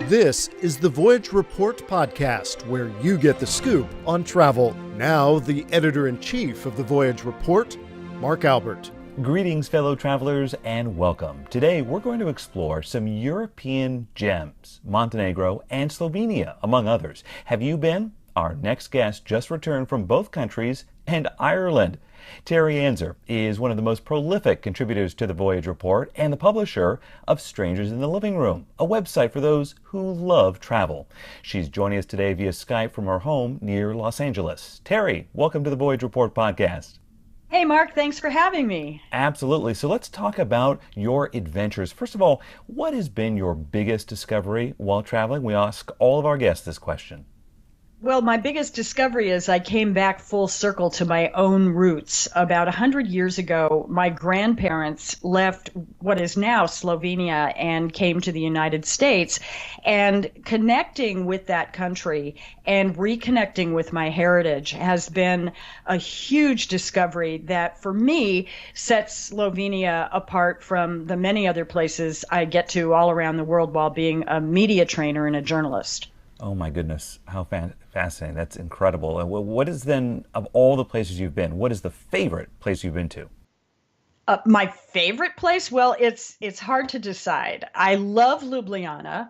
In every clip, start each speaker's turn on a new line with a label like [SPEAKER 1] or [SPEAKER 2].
[SPEAKER 1] This is the Voyage Report podcast, where you get the scoop on travel. Now, the editor-in-chief of the Voyage Report, Mark Albert.
[SPEAKER 2] Greetings, fellow travelers, and welcome. Today, we're going to explore some European gems, Montenegro and Slovenia, among others. Have you been? Our next guest just returned from both countries and Ireland. Terry Anzer is one of the most prolific contributors to the Voyage Report and the publisher of Strangers in the Living Room, a website for those who love travel. She's joining us today via Skype from her home near Los Angeles. Terry, welcome to the Voyage Report podcast.
[SPEAKER 3] Hey, Mark, thanks for having me.
[SPEAKER 2] Absolutely. So let's talk about your adventures. First of all, what has been your biggest discovery while traveling? We ask all of our guests this question.
[SPEAKER 3] Well, my biggest discovery is I came back full circle to my own roots. About 100 years ago, my grandparents left what is now Slovenia and came to the United States. And connecting with that country and reconnecting with my heritage has been a huge discovery that, for me, sets Slovenia apart from the many other places I get to all around the world while being a media trainer and a journalist.
[SPEAKER 2] Oh my goodness, how fascinating. That's incredible. What is then, of all the places you've been, what is the favorite place you've been to?
[SPEAKER 3] My favorite place? Well, it's hard to decide. I love Ljubljana,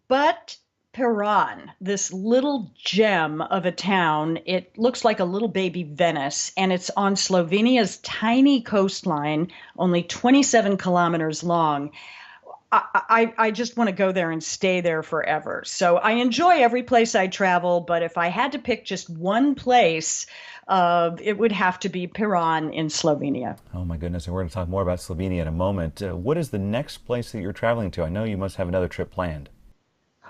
[SPEAKER 3] but Piran, this little gem of a town, it looks like a little baby Venice, and it's on Slovenia's tiny coastline, only 27 kilometers long. I just want to go there and stay there forever. So I enjoy every place I travel, but if I had to pick just one place, it would have to be Piran in Slovenia.
[SPEAKER 2] Oh my goodness, and we're going to talk more about Slovenia in a moment. What is the next place that you're traveling to? I know you must have another trip planned.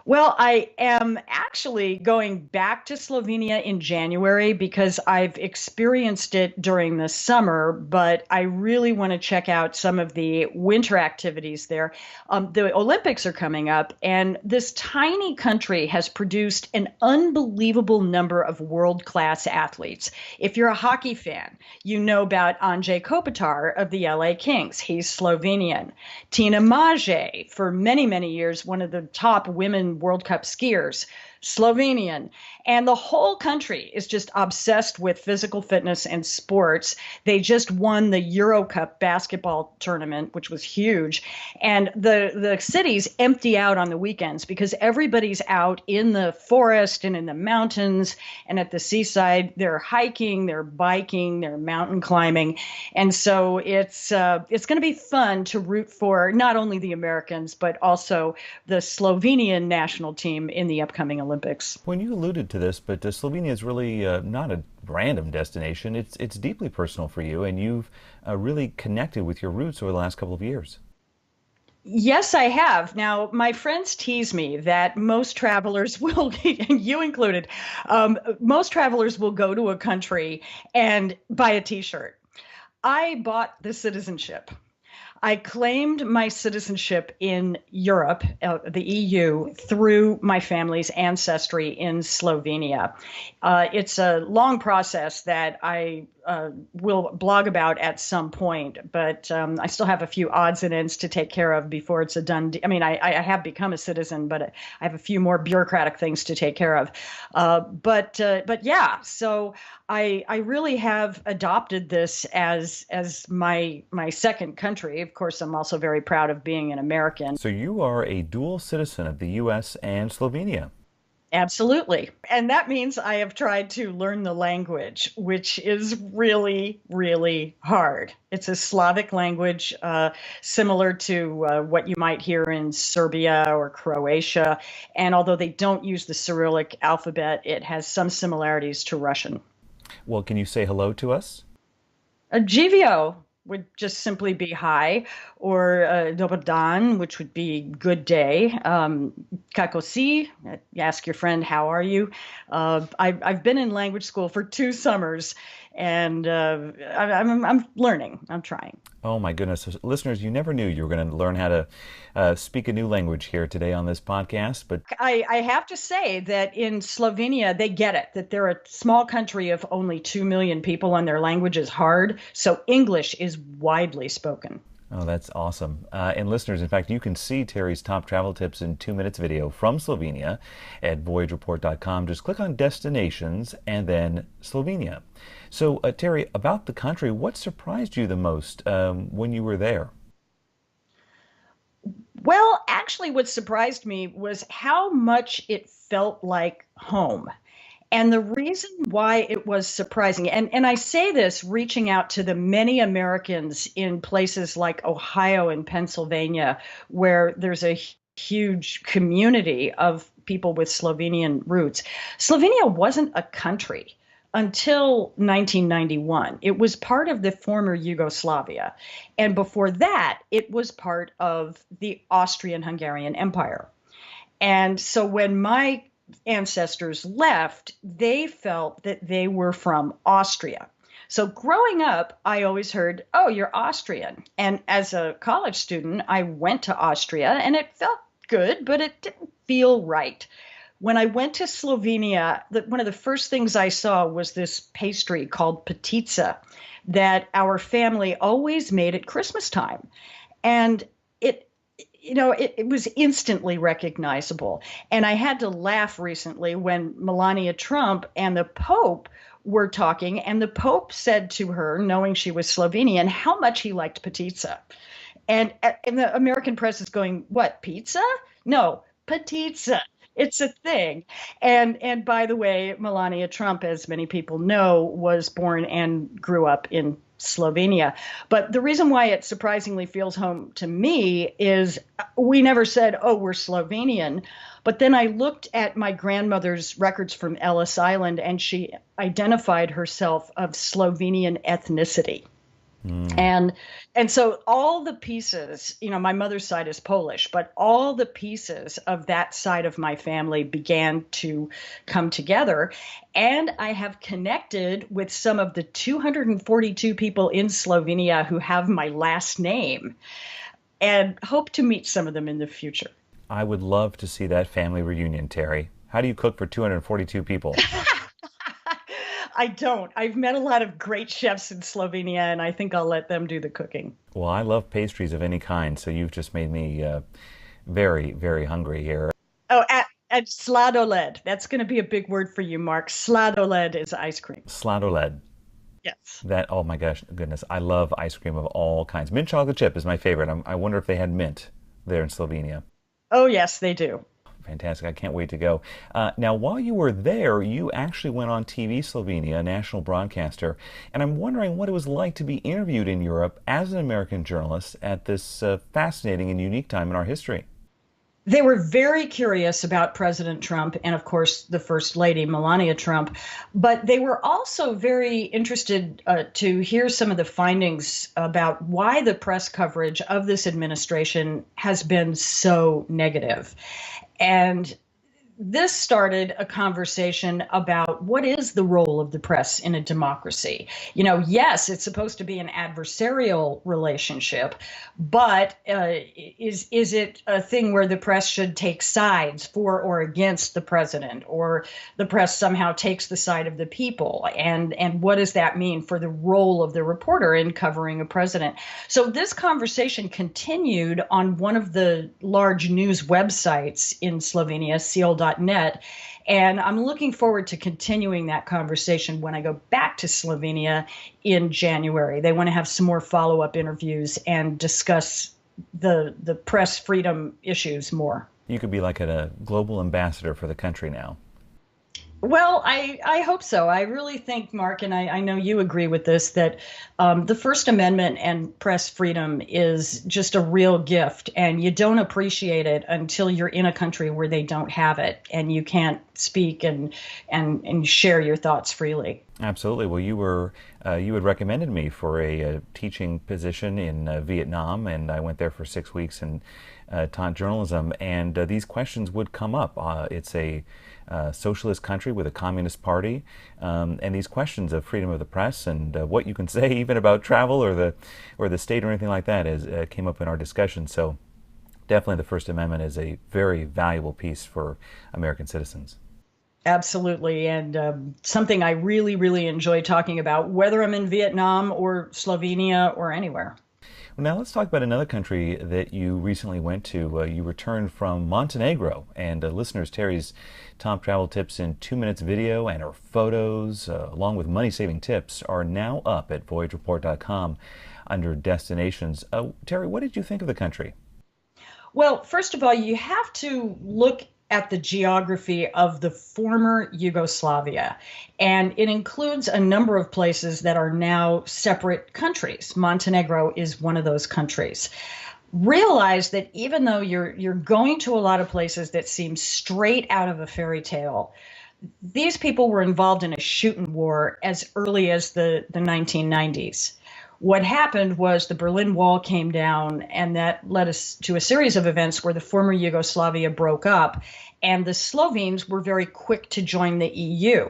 [SPEAKER 3] Well, I am actually going back to Slovenia in January because I've experienced it during the summer, but I really want to check out some of the winter activities there. The Olympics are coming up, and this tiny country has produced an unbelievable number of world-class athletes. If you're a hockey fan, you know about Anže Kopitar of the LA Kings. He's Slovenian. Tina Maje, for many, many years, one of the top women World Cup skiers, Slovenian. And the whole country is just obsessed with physical fitness and sports. They just won the Euro Cup basketball tournament, which was huge. And the cities empty out on the weekends because everybody's out in the forest and in the mountains and at the seaside. They're hiking, they're biking, they're mountain climbing. And so it's going to be fun to root for not only the Americans, but also the Slovenian national team in the upcoming Olympics.
[SPEAKER 2] When you alluded to this, but Slovenia is really not a random destination. It's deeply personal for you, and you've really connected with your roots over the last couple of years.
[SPEAKER 3] Yes, I have. Now, my friends tease me that most travelers will, you included, most travelers will go to a country and buy a T-shirt. I bought the citizenship. I claimed my citizenship in Europe, the EU, through my family's ancestry in Slovenia. It's a long process that I will blog about at some point, but I still have a few odds and ends to take care of before it's a done deal. I mean, I have become a citizen, but I have a few more bureaucratic things to take care of. But yeah, so I really have adopted this as my second country. Of course, I'm also very proud of being an American.
[SPEAKER 2] So you are a dual citizen of the U.S. and Slovenia.
[SPEAKER 3] Absolutely. And that means I have tried to learn the language, which is really, really hard. It's a Slavic language similar to what you might hear in Serbia or Croatia. And although they don't use the Cyrillic alphabet, it has some similarities to Russian.
[SPEAKER 2] Well, can you say hello to us?
[SPEAKER 3] Živio would just simply be hi, or dobar dan, which would be good day. Kako si, ask your friend, how are you? I've been in language school for 2 summers, and I'm learning. I'm trying.
[SPEAKER 2] Oh my goodness. So, listeners, you never knew you were going to learn how to speak a new language here today on this podcast. But
[SPEAKER 3] I have to say that in Slovenia, they get it, that they're a small country of only 2 million people and their language is hard. So English is widely spoken.
[SPEAKER 2] Oh, that's awesome. And listeners, in fact, you can see Terry's top travel tips in 2 minutes video from Slovenia at voyagereport.com. Just click on destinations and then Slovenia. So, Terry, about the country, what surprised you the most when you were there?
[SPEAKER 3] Well, actually, what surprised me was how much it felt like home. And the reason why it was surprising, and I say this reaching out to the many Americans in places like Ohio and Pennsylvania, where there's a huge community of people with Slovenian roots. Slovenia wasn't a country until 1991. It was part of the former Yugoslavia. And before that, it was part of the Austrian Hungarian Empire. And so when my ancestors left, they felt that they were from Austria. So growing up, I always heard, oh, you're Austrian. And as a college student, I went to Austria and it felt good, but it didn't feel right. When I went to Slovenia, one of the first things I saw was this pastry called patica that our family always made at Christmas time. And it was instantly recognizable. And I had to laugh recently when Melania Trump and the Pope were talking, and the Pope said to her, knowing she was Slovenian, how much he liked pizza. And the American press is going, what, pizza? No, pizza. It's a thing. And by the way, Melania Trump, as many people know, was born and grew up in Slovenia. But the reason why it surprisingly feels home to me is we never said, oh, we're Slovenian. But then I looked at my grandmother's records from Ellis Island, and she identified herself of Slovenian ethnicity. And so all the pieces, my mother's side is Polish, but all the pieces of that side of my family began to come together. And I have connected with some of the 242 people in Slovenia who have my last name and hope to meet some of them in the future.
[SPEAKER 2] I would love to see that family reunion, Terry. How do you cook for 242 people?
[SPEAKER 3] I don't. I've met a lot of great chefs in Slovenia, and I think I'll let them do the cooking.
[SPEAKER 2] Well, I love pastries of any kind, so you've just made me very, very hungry here.
[SPEAKER 3] Oh, and sladoled. That's going to be a big word for you, Mark. Sladoled is ice cream.
[SPEAKER 2] Sladoled.
[SPEAKER 3] Yes.
[SPEAKER 2] Oh my goodness, I love ice cream of all kinds. Mint chocolate chip is my favorite. I wonder if they had mint there in Slovenia.
[SPEAKER 3] Oh, yes, they do.
[SPEAKER 2] Fantastic. I can't wait to go. Now, while you were there, you actually went on TV Slovenia, a national broadcaster, and I'm wondering what it was like to be interviewed in Europe as an American journalist at this fascinating and unique time in our history.
[SPEAKER 3] They were very curious about President Trump and, of course, the First Lady, Melania Trump. But they were also very interested to hear some of the findings about why the press coverage of this administration has been so negative. And this started a conversation about what is the role of the press in a democracy. Yes, it's supposed to be an adversarial relationship, but is it a thing where the press should take sides for or against the president, or the press somehow takes the side of the people? And what does that mean for the role of the reporter in covering a president? So this conversation continued on one of the large news websites in Slovenia, seal.net. And I'm looking forward to continuing that conversation when I go back to Slovenia in January. They want to have some more follow-up interviews and discuss the press freedom issues more.
[SPEAKER 2] You could be like a global ambassador for the country now.
[SPEAKER 3] Well, I hope so. I really think, Mark, and I know you agree with this, that the First Amendment and press freedom is just a real gift, and you don't appreciate it until you're in a country where they don't have it, and you can't speak and share your thoughts freely.
[SPEAKER 2] Absolutely. Well, you had recommended me for a teaching position in Vietnam, and I went there for 6 weeks and taught journalism, and these questions would come up. It's a socialist country with a communist party, and these questions of freedom of the press and what you can say even about travel or the state or anything like that came up in our discussion. So definitely the First Amendment is a very valuable piece for American citizens.
[SPEAKER 3] Absolutely. And something I really, really enjoy talking about, whether I'm in Vietnam or Slovenia or anywhere.
[SPEAKER 2] Well, now let's talk about another country that you recently went to. You returned from Montenegro, and listeners, Terry's top travel tips in 2 minutes video and her photos, along with money-saving tips, are now up at voyagereport.com under destinations. Terry, what did you think of the country?
[SPEAKER 3] Well, first of all, you have to look at the geography of the former Yugoslavia, and it includes a number of places that are now separate countries. Montenegro is one of those countries. Realize that even though you're going to a lot of places that seem straight out of a fairy tale, these people were involved in a shooting war as early as the 1990s. What happened was the Berlin Wall came down, and that led us to a series of events where the former Yugoslavia broke up, and the Slovenes were very quick to join the EU.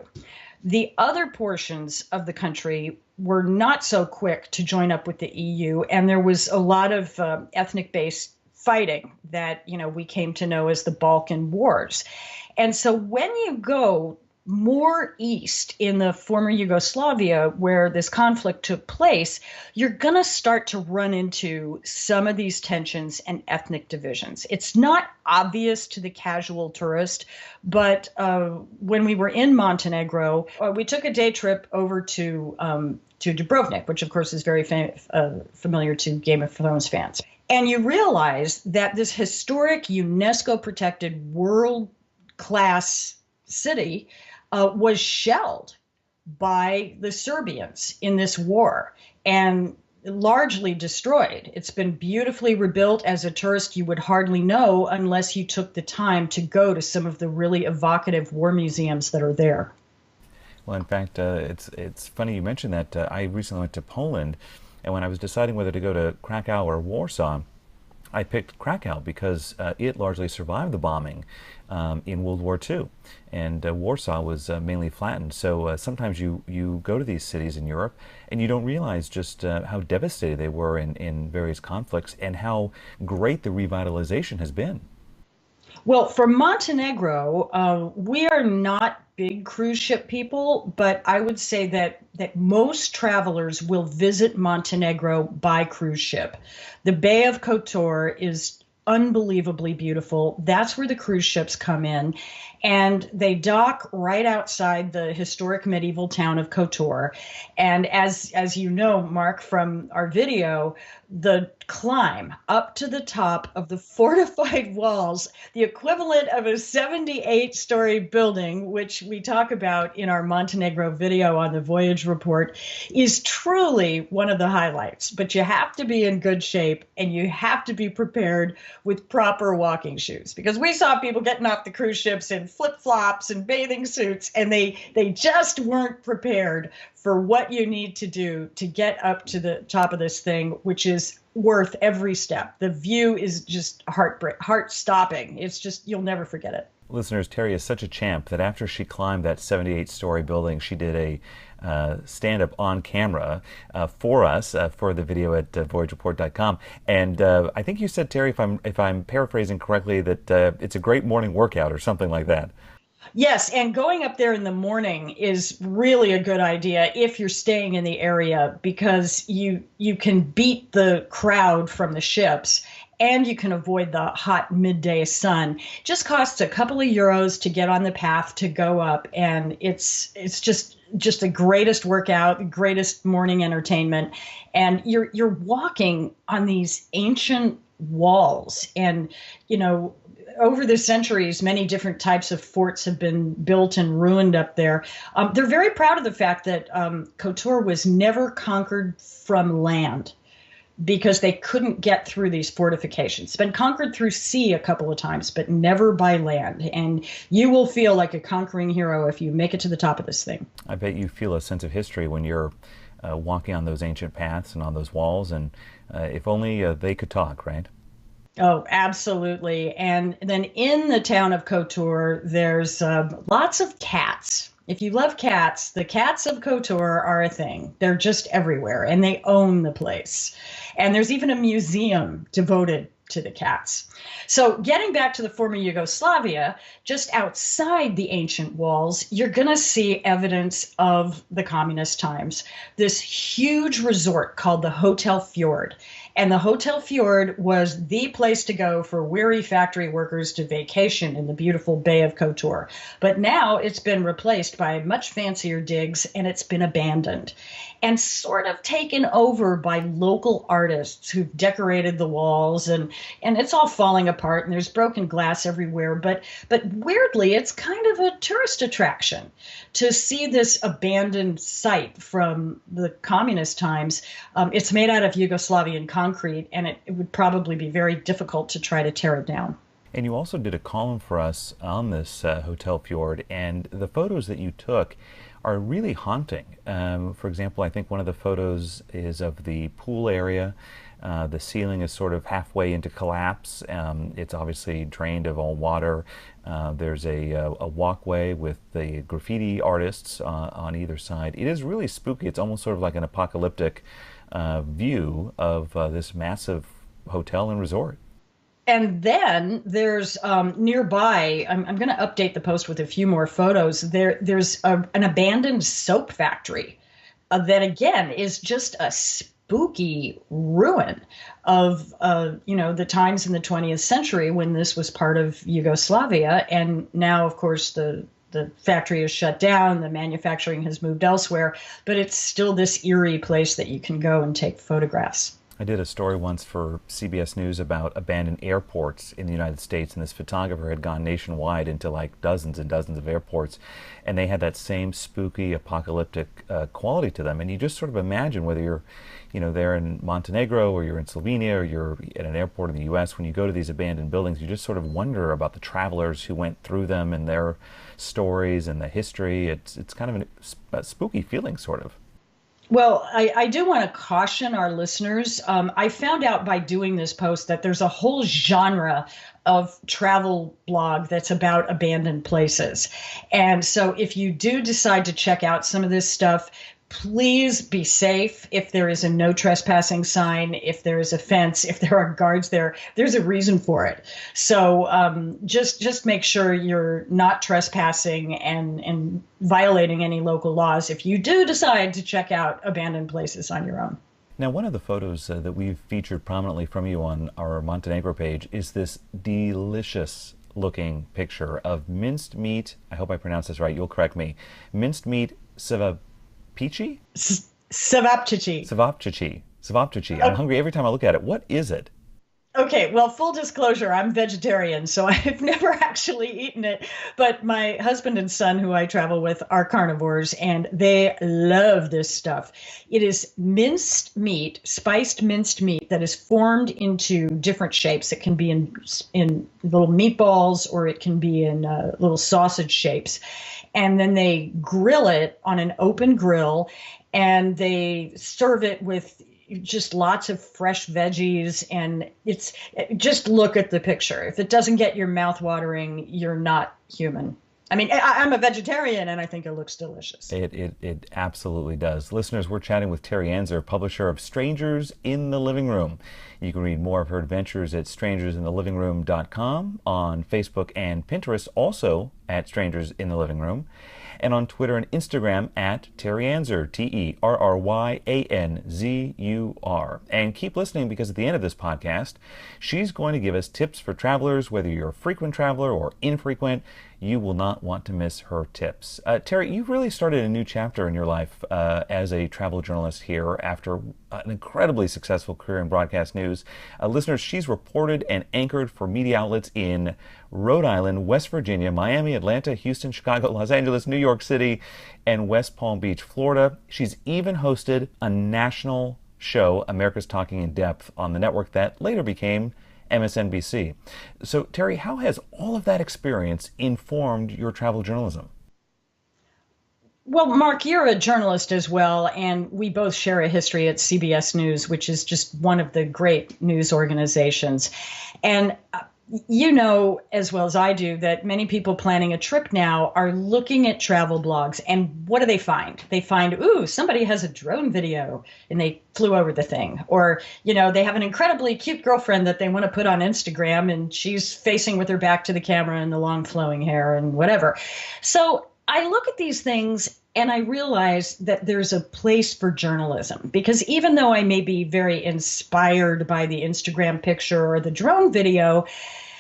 [SPEAKER 3] The other portions of the country were not so quick to join up with the EU, and there was a lot of ethnic-based fighting that, we came to know as the Balkan Wars. And so when you go more east in the former Yugoslavia where this conflict took place, you're going to start to run into some of these tensions and ethnic divisions. It's not obvious to the casual tourist, but when we were in Montenegro, we took a day trip over to Dubrovnik, which of course is very familiar to Game of Thrones fans. And you realize that this historic UNESCO-protected world-class city was shelled by the Serbians in this war and largely destroyed. It's been beautifully rebuilt. As a tourist, you would hardly know unless you took the time to go to some of the really evocative war museums that are there.
[SPEAKER 2] Well, in fact, it's funny you mentioned that. I recently went to Poland, and when I was deciding whether to go to Krakow or Warsaw, I picked Krakow because it largely survived the bombing in World War II, and Warsaw was mainly flattened. So sometimes you go to these cities in Europe and you don't realize just how devastated they were in various conflicts and how great the revitalization has been.
[SPEAKER 3] Well, for Montenegro, we are not big cruise ship people, but I would say that most travelers will visit Montenegro by cruise ship. The Bay of Kotor is unbelievably beautiful. That's where the cruise ships come in, and they dock right outside the historic medieval town of Kotor. And as you know, Mark, from our video, the climb up to the top of the fortified walls, the equivalent of a 78-story building, which we talk about in our Montenegro video on the Voyage Report, is truly one of the highlights. But you have to be in good shape, and you have to be prepared with proper walking shoes, because we saw people getting off the cruise ships in flip-flops and bathing suits, and they just weren't prepared for what you need to do to get up to the top of this thing, which is worth every step. The view is just heart-stopping. It's just, you'll never forget it.
[SPEAKER 2] Listeners, Terry is such a champ that after she climbed that 78-story building, she did a stand-up on camera for us for the video at voyagereport.com. And I think you said, Terry, if I'm paraphrasing correctly, that it's a great morning workout or something like that.
[SPEAKER 3] Yes, and going up there in the morning is really a good idea if you're staying in the area, because you can beat the crowd from the ships and you can avoid the hot midday sun. It just costs a couple of euros to get on the path to go up, and it's just the greatest workout, the greatest morning entertainment. And you're walking on these ancient walls, and over the centuries, many different types of forts have been built and ruined up there. They're very proud of the fact that Kotor was never conquered from land, because they couldn't get through these fortifications. It's been conquered through sea a couple of times, but never by land. And you will feel like a conquering hero if you make it to the top of this thing.
[SPEAKER 2] I bet you feel a sense of history when you're walking on those ancient paths and on those walls, and if only they could talk, right?
[SPEAKER 3] Oh, absolutely. And then in the town of Kotor, there's lots of cats. If you love cats, the cats of Kotor are a thing. They're just everywhere, and they own the place. And there's even a museum devoted to the cats. So getting back to the former Yugoslavia, just outside the ancient walls, you're going to see evidence of the communist times. This huge resort called the Hotel Fjord. And the Hotel Fjord was the place to go for weary factory workers to vacation in the beautiful Bay of Kotor. But now it's been replaced by much fancier digs, and it's been abandoned and sort of taken over by local artists who've decorated the walls, and it's all falling apart, and there's broken glass everywhere. But weirdly, it's kind of a tourist attraction to see this abandoned site from the communist times. It's made out of Yugoslavian concrete, and it would probably be very difficult to try to tear it down.
[SPEAKER 2] And you also did a column for us on this Hotel Fjord, and the photos that you took are really haunting. For example, I think one of the photos is of the pool area. The ceiling is sort of halfway into collapse. It's obviously drained of all water. There's a walkway with the graffiti artists on either side. It is really spooky. It's almost sort of like an apocalyptic view of this massive hotel and resort.
[SPEAKER 3] And then there's nearby, I'm going to update the post with a few more photos. There's an abandoned soap factory that, again, is just a spooky ruin of, the times in the 20th century when this was part of Yugoslavia. And now, of course, the factory is shut down, the manufacturing has moved elsewhere, but it's still this eerie place that you can go and take photographs.
[SPEAKER 2] I did a story once for CBS News about abandoned airports in the United States, and this photographer had gone nationwide into like dozens and dozens of airports, and they had that same spooky, apocalyptic quality to them. And you just sort of imagine whether you're, there in Montenegro or you're in Slovenia or you're at an airport in the U.S., when you go to these abandoned buildings, you just sort of wonder about the travelers who went through them and their stories and the history. It's kind of a spooky feeling, sort of.
[SPEAKER 3] Well, I do want to caution our listeners. I found out by doing this post that there's a whole genre of travel blog that's about abandoned places. And so if you do decide to check out some of this stuff, please be safe. If there is a no trespassing sign, if there is a fence, if there are guards there, there's a reason for it. So just make sure you're not trespassing and violating any local laws if you do decide to check out abandoned places on your own.
[SPEAKER 2] Now, one of the photos that we've featured prominently from you on our Montenegro page is this delicious looking picture of minced meat. I hope I pronounced this right. You'll correct me. Minced meat cevapici? Cevapici. I'm hungry every time I look at it. What is it?
[SPEAKER 3] Okay, well, full disclosure, I'm vegetarian, so I've never actually eaten it. But my husband and son, who I travel with, are carnivores, and they love this stuff. It is minced meat, spiced minced meat that is formed into different shapes. It can be in little meatballs, or it can be in little sausage shapes. And then they grill it on an open grill, and they serve it with just lots of fresh veggies. And it's just look at the picture. If it doesn't get your mouth watering, you're not human. I mean, I'm a vegetarian, and I think it looks delicious.
[SPEAKER 2] It absolutely does. Listeners, we're chatting with Terry Anzer, publisher of Strangers in the Living Room. You can read more of her adventures at strangersinthelivingroom.com, on Facebook and Pinterest, also at Strangers in the Living Room, and on Twitter and Instagram at Terry Anzer, TerryAnzur. And keep listening, because at the end of this podcast, she's going to give us tips for travelers, whether you're a frequent traveler or infrequent. You will not want to miss her tips. Terry, you've really started a new chapter in your life as a travel journalist here after an incredibly successful career in broadcast news. Listeners, she's reported and anchored for media outlets in Rhode Island, West Virginia, Miami, Atlanta, Houston, Chicago, Los Angeles, New York City, and West Palm Beach, Florida. She's even hosted a national show, America's Talking in Depth, on the network that later became MSNBC. So, Terry, how has all of that experience informed your travel journalism?
[SPEAKER 3] Well, Mark, you're a journalist as well, and we both share a history at CBS News, which is just one of the great news organizations. And you know as well as I do that many people planning a trip now are looking at travel blogs, and what do they find? They find, ooh, somebody has a drone video and they flew over the thing. Or, they have an incredibly cute girlfriend that they want to put on Instagram, and she's facing with her back to the camera and the long flowing hair and whatever. So I look at these things and I realize that there's a place for journalism because even though I may be very inspired by the Instagram picture or the drone video,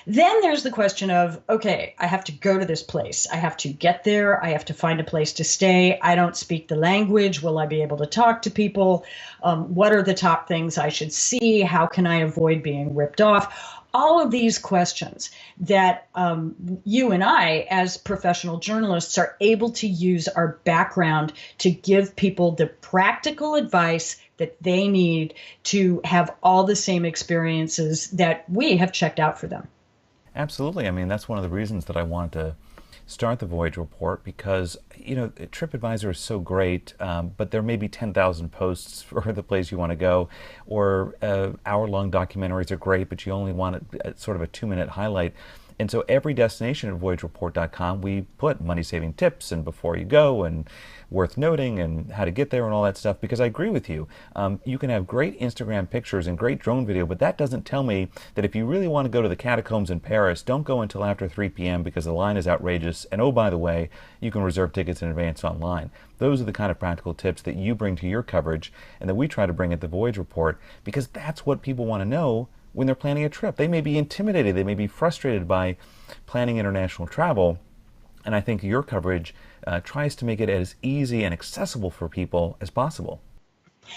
[SPEAKER 3] then there's the question of, okay, I have to go to this place. I have to get there. I have to find a place to stay. I don't speak the language. Will I be able to talk to people? What are the top things I should see? How can I avoid being ripped off? All of these questions that you and I, as professional journalists, are able to use our background to give people the practical advice that they need to have all the same experiences that we have checked out for them.
[SPEAKER 2] Absolutely. I mean, that's one of the reasons that I wanted to start the Voyage Report because, TripAdvisor is so great, but there may be 10,000 posts for the place you want to go, or hour-long documentaries are great, but you only want sort of a 2-minute highlight. And so every destination at voyagereport.com, we put money-saving tips and before you go and worth noting and how to get there and all that stuff, because I agree with you. You can have great Instagram pictures and great drone video, but that doesn't tell me that if you really want to go to the catacombs in Paris, don't go until after 3 p.m. because the line is outrageous. And oh, by the way, you can reserve tickets in advance online. Those are the kind of practical tips that you bring to your coverage and that we try to bring at the Voyage Report, because that's what people want to know when they're planning a trip. They may be intimidated, they may be frustrated by planning international travel, and I think your coverage tries to make it as easy and accessible for people as possible.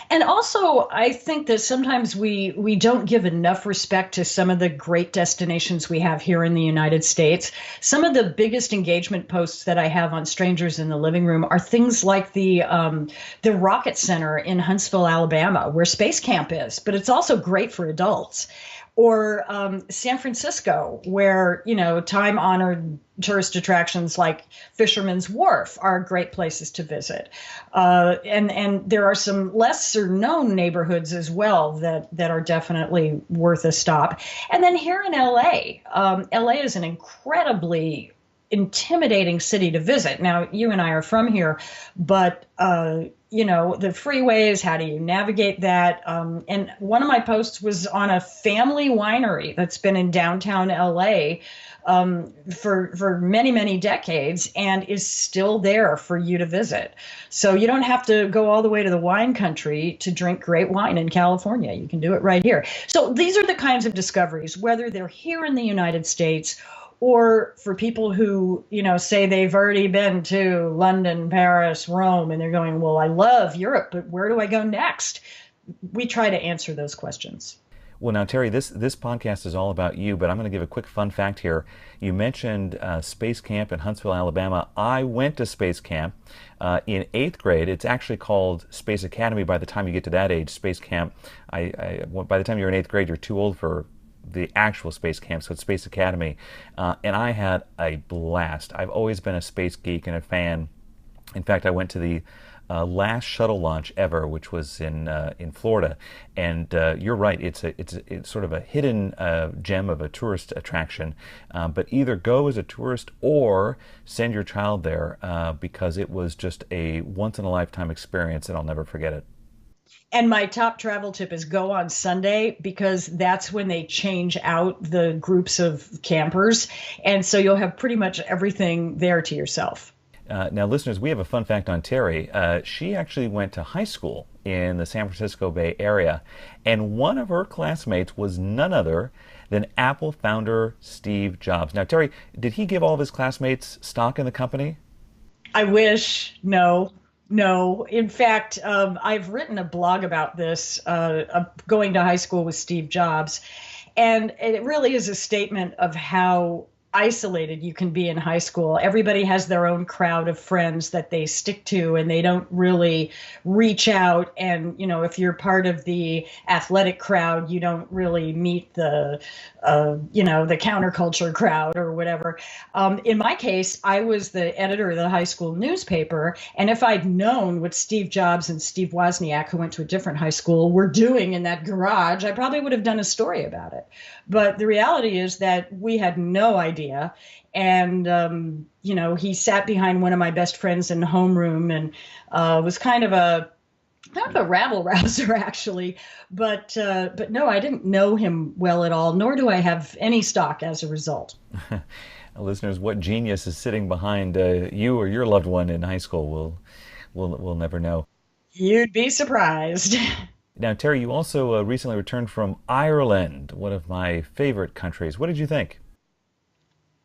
[SPEAKER 3] And also, I think that sometimes we don't give enough respect to some of the great destinations we have here in the United States. Some of the biggest engagement posts that I have on Strangers in the Living Room are things like the Rocket Center in Huntsville, Alabama, where Space Camp is, but it's also great for adults. Or San Francisco, where, time-honored tourist attractions like Fisherman's Wharf are great places to visit. And there are some lesser-known neighborhoods as well that are definitely worth a stop. And then here in LA, LA is an incredibly intimidating city to visit. Now, you and I are from here, but the freeways, how do you navigate that? And one of my posts was on a family winery that's been in downtown LA for many, many decades and is still there for you to visit. So you don't have to go all the way to the wine country to drink great wine in California. You can do it right here. So these are the kinds of discoveries, whether they're here in the United States or for people who, say they've already been to London, Paris, Rome, and they're going, well, I love Europe, but where do I go next? We try to answer those questions.
[SPEAKER 2] Well, now, Terry, this podcast is all about you, but I'm going to give a quick fun fact here. You mentioned Space Camp in Huntsville, Alabama. I went to Space Camp in 8th grade. It's actually called Space Academy by the time you get to that age. Space Camp, by the time you're in 8th grade, you're too old for the actual Space Camp, so it's Space Academy, and I had a blast. I've always been a space geek and a fan. In fact, I went to the last shuttle launch ever, which was in Florida, and you're right, it's sort of a hidden gem of a tourist attraction, but either go as a tourist or send your child there because it was just a once-in-a-lifetime experience, and I'll never forget it.
[SPEAKER 3] And my top travel tip is go on Sunday because that's when they change out the groups of campers. And so you'll have pretty much everything there to yourself.
[SPEAKER 2] Now, listeners, we have a fun fact on Terry. She actually went to high school in the San Francisco Bay Area, and one of her classmates was none other than Apple founder Steve Jobs. Now, Terry, did he give all of his classmates stock in the company?
[SPEAKER 3] I wish. No. In fact, I've written a blog about this, going to high school with Steve Jobs. And it really is a statement of how isolated you can be in high school. Everybody has their own crowd of friends that they stick to, and they don't really reach out. And, if you're part of the athletic crowd, you don't really meet the counterculture crowd or whatever. In my case, I was the editor of the high school newspaper. And if I'd known what Steve Jobs and Steve Wozniak, who went to a different high school, were doing in that garage, I probably would have done a story about it. But the reality is that we had no idea. And, he sat behind one of my best friends in homeroom and was kind of a rabble rouser, actually. But no, I didn't know him well at all, nor do I have any stock as a result.
[SPEAKER 2] Listeners, what genius is sitting behind you or your loved one in high school? We'll never know.
[SPEAKER 3] You'd be surprised.
[SPEAKER 2] Now, Terry, you also recently returned from Ireland, one of my favorite countries. What did you think?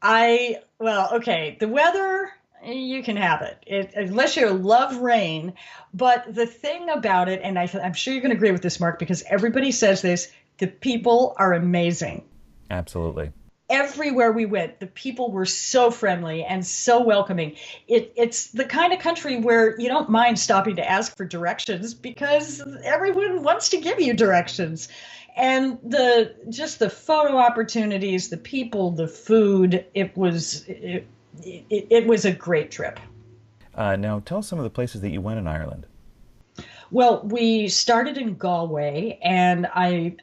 [SPEAKER 3] Well, okay, the weather, you can have it, unless you love rain. But the thing about it, and I'm sure you're going to agree with this, Mark, because everybody says this, the people are amazing.
[SPEAKER 2] Absolutely.
[SPEAKER 3] Everywhere we went, the people were so friendly and so welcoming. It's the kind of country where you don't mind stopping to ask for directions because everyone wants to give you directions. And the photo opportunities, the people, the food, it was a great trip.
[SPEAKER 2] Now, tell us some of the places that you went in Ireland.
[SPEAKER 3] Well, we started in Galway, and I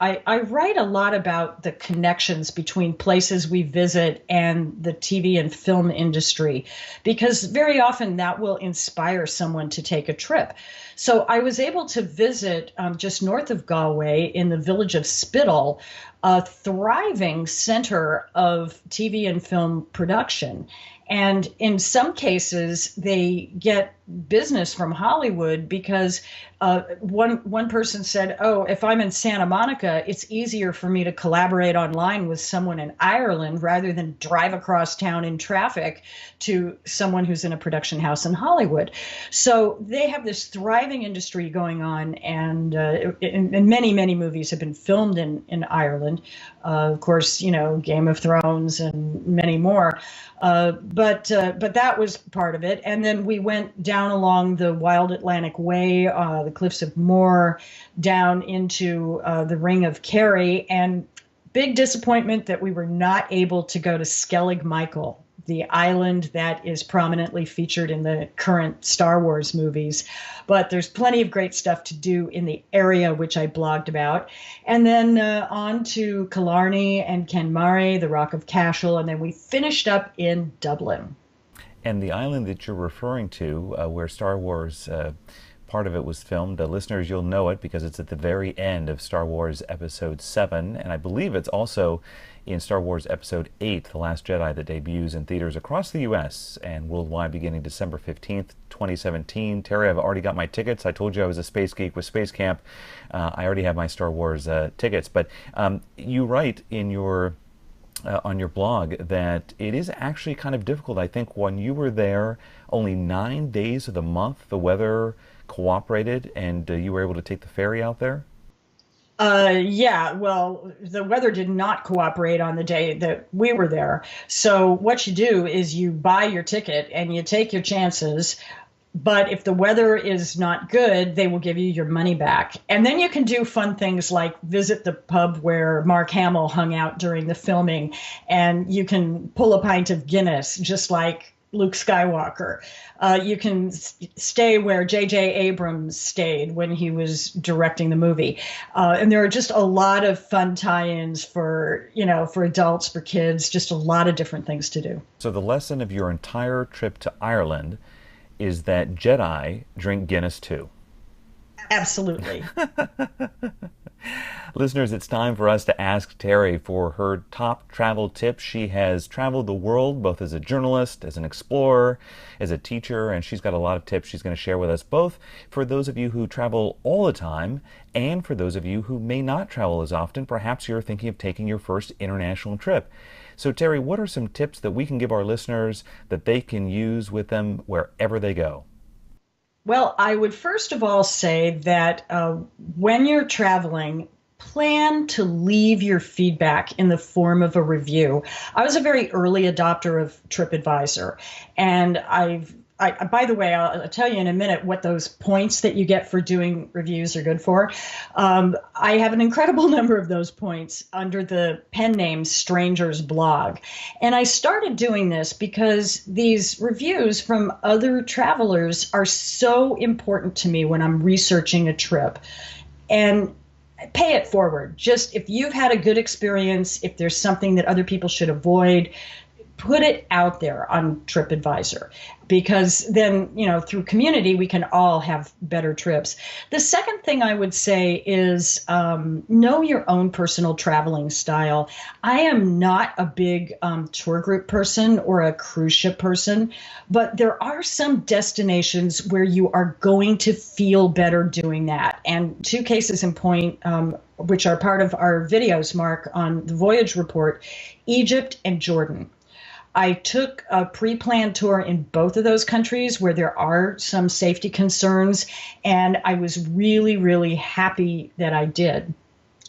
[SPEAKER 3] write a lot about the connections between places we visit and the TV and film industry, because very often that will inspire someone to take a trip. So I was able to visit just north of Galway in the village of Spittal, a thriving center of TV and film production. And in some cases, they get business from Hollywood because one person said, "Oh, if I'm in Santa Monica, it's easier for me to collaborate online with someone in Ireland rather than drive across town in traffic to someone who's in a production house in Hollywood." So they have this thriving industry going on, and many, many movies have been filmed in Ireland. Of course, Game of Thrones and many more. But that was part of it. And then we went down along the Wild Atlantic Way, the Cliffs of Moher, down into the Ring of Kerry. And big disappointment that we were not able to go to Skellig Michael, the island that is prominently featured in the current Star Wars movies. But there's plenty of great stuff to do in the area, which I blogged about. And then on to Killarney and Kenmare, the Rock of Cashel, and then we finished up in Dublin.
[SPEAKER 2] And the island that you're referring to, where Star Wars, part of it was filmed, listeners, you'll know it because it's at the very end of Star Wars Episode 7, and I believe it's also in Star Wars Episode 8, The Last Jedi, that debuts in theaters across the U.S. and worldwide beginning December 15th, 2017. Terry, I've already got my tickets. I told you I was a space geek with Space Camp. I already have my Star Wars tickets, but you write in your on your blog that it is actually kind of difficult. I think when you were there, only 9 days of the month, the weather cooperated and you were able to take the ferry out there?
[SPEAKER 3] Yeah, well, the weather did not cooperate on the day that we were there. So what you do is you buy your ticket and you take your chances. But if the weather is not good, they will give you your money back. And then you can do fun things like visit the pub where Mark Hamill hung out during the filming. And you can pull a pint of Guinness, just like Luke Skywalker. You can stay where J.J. Abrams stayed when he was directing the movie. And there are just a lot of fun tie-ins for adults, for kids, just a lot of different things to do.
[SPEAKER 2] So the lesson of your entire trip to Ireland is that Jedi drink Guinness too.
[SPEAKER 3] Absolutely.
[SPEAKER 2] Listeners, it's time for us to ask Terry for her top travel tips. She has traveled the world both as a journalist, as an explorer, as a teacher, and she's got a lot of tips she's going to share with us, both for those of you who travel all the time and for those of you who may not travel as often. Perhaps you're thinking of taking your first international trip. So Terry, what are some tips that we can give our listeners that they can use with them wherever they go?
[SPEAKER 3] Well, I would first of all say that when you're traveling, plan to leave your feedback in the form of a review. I was a very early adopter of TripAdvisor, and by the way, I'll tell you in a minute what those points that you get for doing reviews are good for. I have an incredible number of those points under the pen name Stranger's Blog. And I started doing this because these reviews from other travelers are so important to me when I'm researching a trip. And pay it forward. Just if you've had a good experience, if there's something that other people should avoid, put it out there on TripAdvisor, because then, through community, we can all have better trips. The second thing I would say is know your own personal traveling style. I am not a big tour group person or a cruise ship person, but there are some destinations where you are going to feel better doing that. And two cases in point, which are part of our videos, Mark, on the Voyage Report, Egypt and Jordan. I took a pre-planned tour in both of those countries where there are some safety concerns, and I was really, really happy that I did.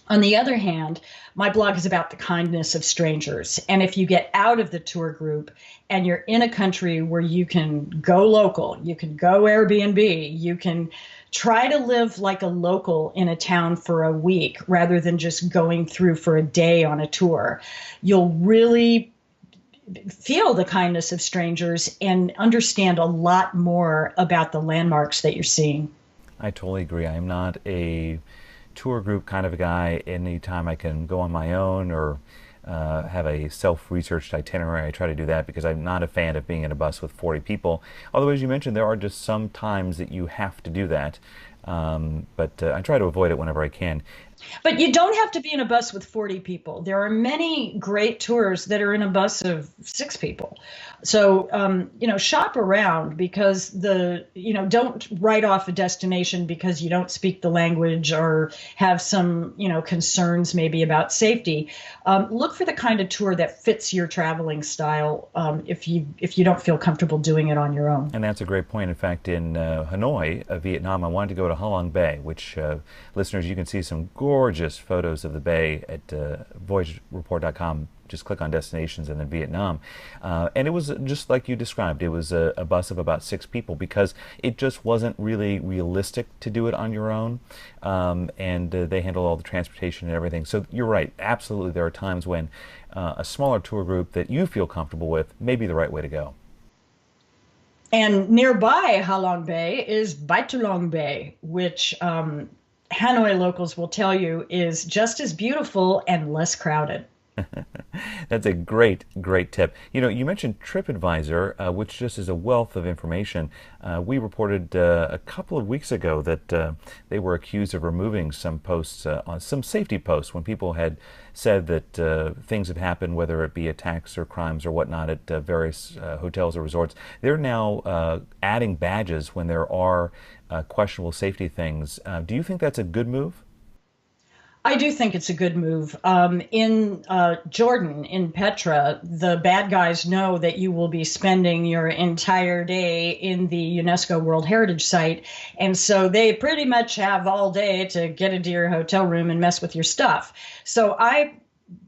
[SPEAKER 3] On the other hand, my blog is about the kindness of strangers. And if you get out of the tour group and you're in a country where you can go local, you can go Airbnb, you can try to live like a local in a town for a week rather than just going through for a day on a tour, you'll really feel the kindness of strangers and understand a lot more about the landmarks that you're seeing.
[SPEAKER 2] I totally agree. I'm not a tour group kind of a guy. Anytime I can go on my own or have a self-researched itinerary, I try to do that because I'm not a fan of being in a bus with 40 people. Although, as you mentioned, there are just some times that you have to do that. But I try to avoid it whenever I can.
[SPEAKER 3] But you don't have to be in a bus with 40 people. There are many great tours that are in a bus of 6 people. So, shop around, because don't write off a destination because you don't speak the language or have some, concerns maybe about safety. Look for the kind of tour that fits your traveling style if you don't feel comfortable doing it on your own. And
[SPEAKER 2] that's a great point. In fact, in Hanoi, Vietnam, I wanted to go to Ha Long Bay, which listeners, you can see some gorgeous photos of the bay at voyagereport.com. Just click on destinations and then Vietnam. And it was just like you described. It was a bus of about 6 people because it just wasn't really realistic to do it on your own. And they handle all the transportation and everything. So you're right. Absolutely, there are times when a smaller tour group that you feel comfortable with may be the right way to go.
[SPEAKER 3] And nearby Ha Long Bay is Bai Tu Long Bay, which Hanoi locals will tell you is just as beautiful and less crowded.
[SPEAKER 2] That's a great tip. You mentioned TripAdvisor, which just is a wealth of information. We reported a couple of weeks ago that they were accused of removing some posts, on some safety posts, when people had said that things had happened, whether it be attacks or crimes or whatnot at various hotels or resorts. They're now adding badges when there are questionable safety things. Do you think that's a good move?
[SPEAKER 3] I do think it's a good move. In Jordan, in Petra, the bad guys know that you will be spending your entire day in the UNESCO World Heritage Site, and so they pretty much have all day to get into your hotel room and mess with your stuff. So I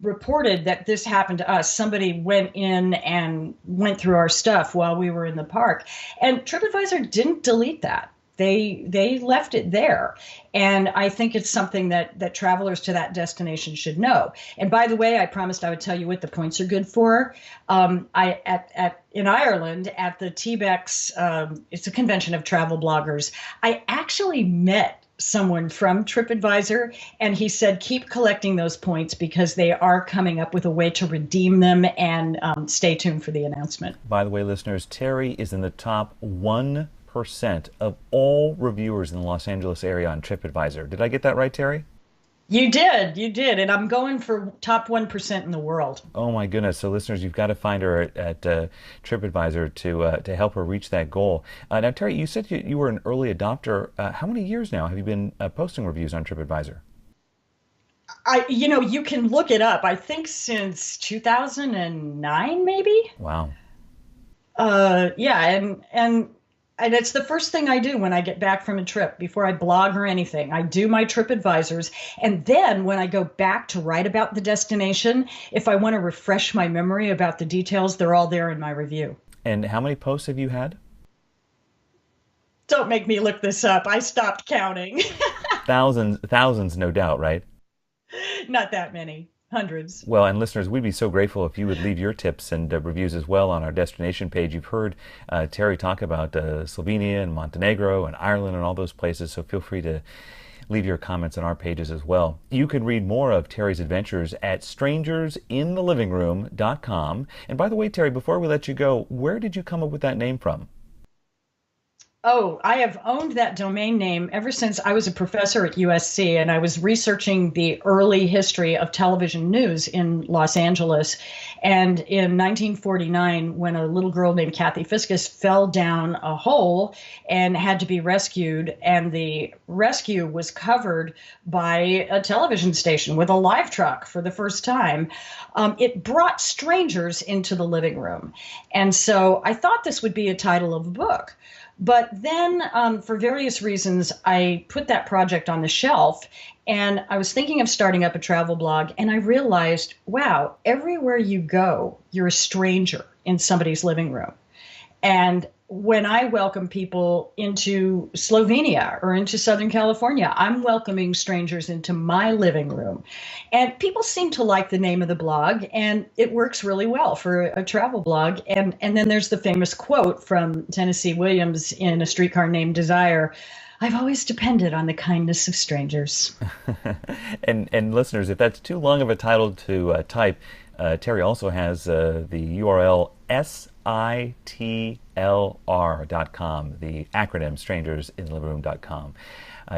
[SPEAKER 3] reported that this happened to us. Somebody went in and went through our stuff while we were in the park, and TripAdvisor didn't delete that. They left it there. And I think it's something that travelers to that destination should know. And by the way, I promised I would tell you what the points are good for. In Ireland at the TBEX, it's a convention of travel bloggers, I actually met someone from TripAdvisor, and he said, keep collecting those points because they are coming up with a way to redeem them, and stay tuned for the announcement.
[SPEAKER 2] By the way, listeners, Terry is in the top 1% of all reviewers in the Los Angeles area on TripAdvisor. Did I get that right, Terry?
[SPEAKER 3] You did, and I'm going for top 1% in the world.
[SPEAKER 2] Oh my goodness! So, listeners, you've got to find her at TripAdvisor to help her reach that goal. Now, Terry, you said you were an early adopter. How many years now have you been posting reviews on TripAdvisor?
[SPEAKER 3] You can look it up. I think since 2009, maybe.
[SPEAKER 2] Wow.
[SPEAKER 3] Yeah, and it's the first thing I do when I get back from a trip before I blog or anything. I do my TripAdvisors. And then when I go back to write about the destination, if I want to refresh my memory about the details, they're all there in my review.
[SPEAKER 2] And how many posts have you had?
[SPEAKER 3] Don't make me look this up. I stopped counting.
[SPEAKER 2] Thousands, no doubt, right?
[SPEAKER 3] Not that many. Hundreds.
[SPEAKER 2] Well, and listeners, we'd be so grateful if you would leave your tips and reviews as well on our destination page. You've heard Terry talk about Slovenia and Montenegro and Ireland and all those places, so feel free to Leave your comments on our pages as well. You can read more of Terry's adventures at strangersinthelivingroom.com. And by the way, Terry, before we let you go, where did you come up with that name from?
[SPEAKER 3] Oh, I have owned that domain name ever since I was a professor at USC, and I was researching the early history of television news in Los Angeles. And in 1949, when a little girl named Kathy Fiscus fell down a hole and had to be rescued, and the rescue was covered by a television station with a live truck for the first time, it brought strangers into the living room. And so I thought this would be a title of a book. But then, for various reasons, I put that project on the shelf, and I was thinking of starting up a travel blog, and I realized, wow, everywhere you go, you're a stranger in somebody's living room. And when I welcome people into Slovenia or into Southern California, I'm welcoming strangers into my living room. And people seem to like the name of the blog, and it works really well for a travel blog. And then there's the famous quote from Tennessee Williams in A Streetcar Named Desire: "I've always depended on the kindness of strangers."
[SPEAKER 2] And listeners, if that's too long of a title to type, Terry also has the URL sitlr.com, the acronym strangersinthelivingroom.com.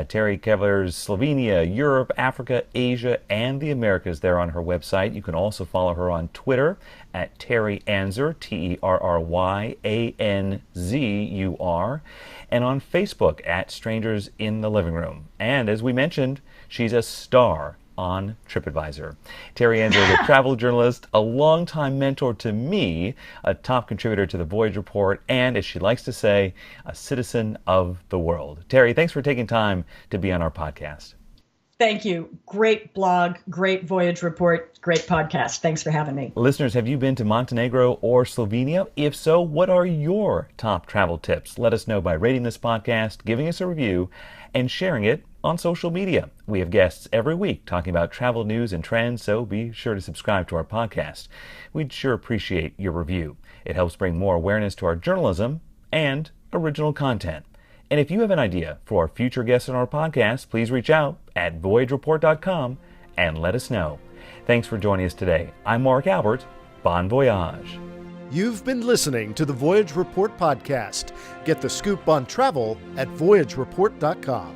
[SPEAKER 2] Terry covers Slovenia, Europe, Africa, Asia, and the Americas there on her website. You can also follow her on Twitter at Terry Anzur, TerryAnzur, and on Facebook at Strangers in the Living Room. And as we mentioned, she's a star on TripAdvisor. Terry Anzur is a travel journalist, a longtime mentor to me, a top contributor to the Voyage Report, and, as she likes to say, a citizen of the world. Terry, thanks for taking time to be on our podcast.
[SPEAKER 3] Thank you. Great blog, great Voyage Report, great podcast. Thanks for having me.
[SPEAKER 2] Listeners, have you been to Montenegro or Slovenia? If so, what are your top travel tips? Let us know by rating this podcast, giving us a review, and sharing it on social media. We have guests every week talking about travel news and trends, so be sure to subscribe to our podcast. We'd sure appreciate your review. It helps bring more awareness to our journalism and original content. And if you have an idea for our future guests on our podcast, please reach out at voyagereport.com and let us know. Thanks for joining us today. I'm Mark Albert. Bon voyage.
[SPEAKER 1] You've been listening to the Voyage Report podcast. Get the scoop on travel at voyagereport.com.